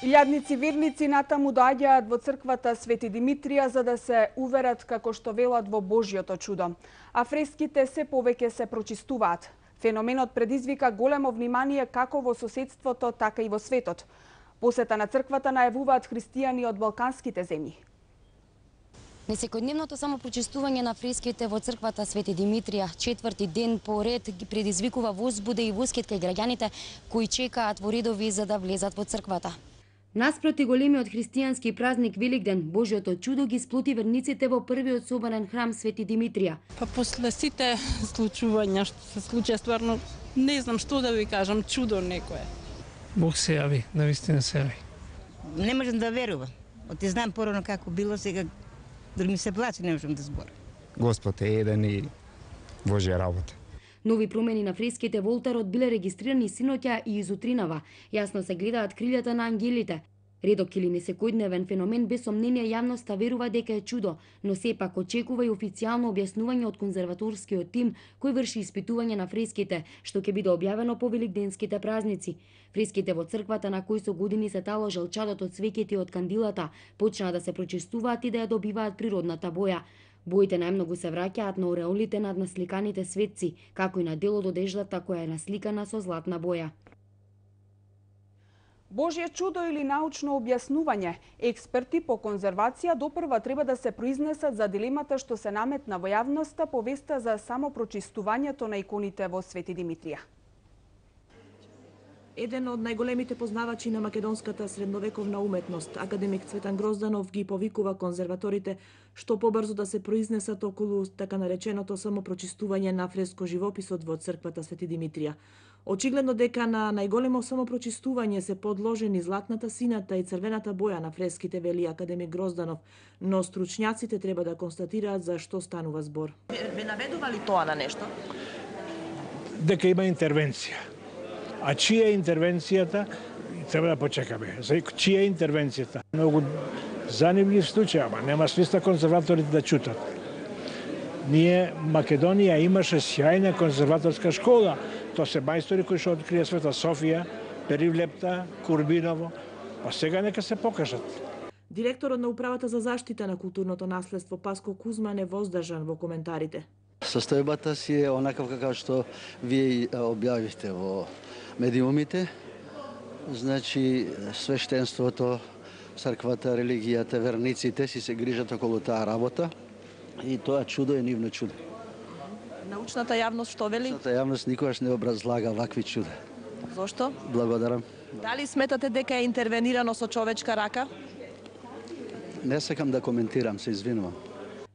Илјадници верници натаму доаѓаат во црквата Свети Димитрија за да се уверат како што велат во Божјото чудо. А фреските се повеќе се прочистуваат. Феноменот предизвика големо внимание како во соседството, така и во светот. Посета на црквата најавуваат христијани од балканските земји. Несекојдневното самопрочистување на фреските во црквата Свети Димитрија четврти ден поред ги предизвикува возбуда и воскет кај граѓаните кои чекаат во редови за да влезат во црквата. Наспроти големиот христијански празник Великден, Божјото чудо ги сплоти верниците во првиот соборен храм Свети Димитрија. Па после сите случувања што се случија, стварно не знам што да ви кажам, чудо некое. Бог се јави, навистина се јави. Не можам да верувам. Оти знам порано како било, сега дори ми се плаче, не можам да зборам. Господ е еден и Божја работа. Нови промени на фреските во олтарот биле регистрирани синоќа и изутринава. Јасно се гледаат крилјата на ангелите. Редок или несекојдневен феномен без сомнение јавноста верува дека е чудо, но сепак очекува и официјално објаснување од конзерваторскиот тим кој врши испитување на фреските, што ќе биде објавено по великденските празници. Фреските во црквата на кои со години се таложел чадот од свеќите и од кандилата, почнаа да се прочистуваат и да ја добиваат природната боја. Боите најмногу се враќаат на ореолите над насликаните светци, како и на дел од одеждата која е насликана со златна боја. Божје чудо или научно објаснување? Експерти по конзервација допрва треба да се произнесат за дилемата што се наметна во јавноста по веста за самопрочистувањето на иконите во Свети Димитрија. Еден од најголемите познавачи на македонската средновековна уметност, академик Цветан Грозданов, ги повикува конзерваторите што побрзо да се произнесат околу така нареченото самопрочистување на фреско живописот во црквата Свети Димитрија. Очигледно дека на најголемо самопрочистување се подложени златната, сината и црвената боја на фреските, вели академик Грозданов, но стручњаците треба да констатираат за што станува збор. Ве наведува ли тоа на нешто? Дека има интервенција. А чија е интервенцијата? Треба да почекаме. За чија е интервенцијата? Многу занимлив случај, ама нема смисла конзерваторите да чутат. Ние, Македонија имаше сјајна конзерваторска школа. Тоа се мајстори кои што открија Света Софија, Перивлепта, Курбиново. Па сега нека се покажат. Директорот на Управата за заштита на културното наследство Паско Кузман е воздржан во коментарите. Состојбата си е онакав како што вие објавивте во медиумите. Значи, свештенството, црквата, религијата, верниците си се грижат околу таа работа и тоа чудо е нивно чудо. Научната јавност што вели? Научната јавност никогаш не образлага вакви чуда. Зошто? Благодарам. Дали сметате дека е интервенирано со човечка рака? Не сакам да коментирам, се извинувам.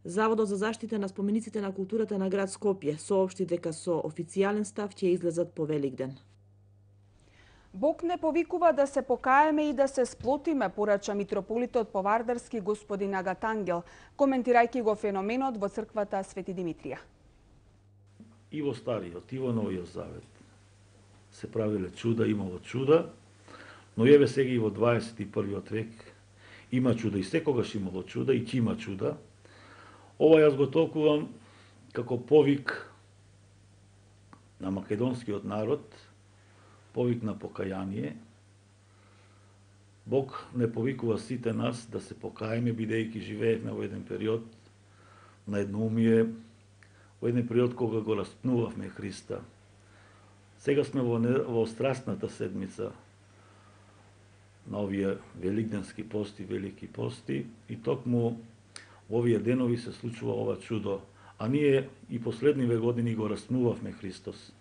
Заводот за заштита на спомениците на културата на град Скопје соопшти дека со официјален став ќе излезат по Великден. Бог не повикува да се покаеме и да се сплотиме, порача митрополитот Повардарски господин Агат Ангел, коментирајќи го феноменот во црквата Свети Димитрија. И во Стариот, и во Новиот Завет се правиле чуда, имало чуда, но еве сега и во 21. век има чуда и секогаш имало чуда и ќе има чуда. Ова јас го толкувам како повик на македонскиот народ, повик на покаяние. Бог не повикува сите нас да се покаеме, бидејќи живеевме во еден период на едноумие, во еден период кога го распнувавме Христа. Сега сме во страстната седмица на овие великденски пости, велики пости, и токму во овие денови се случува ова чудо. А ние и последниве години го распнувавме Христос.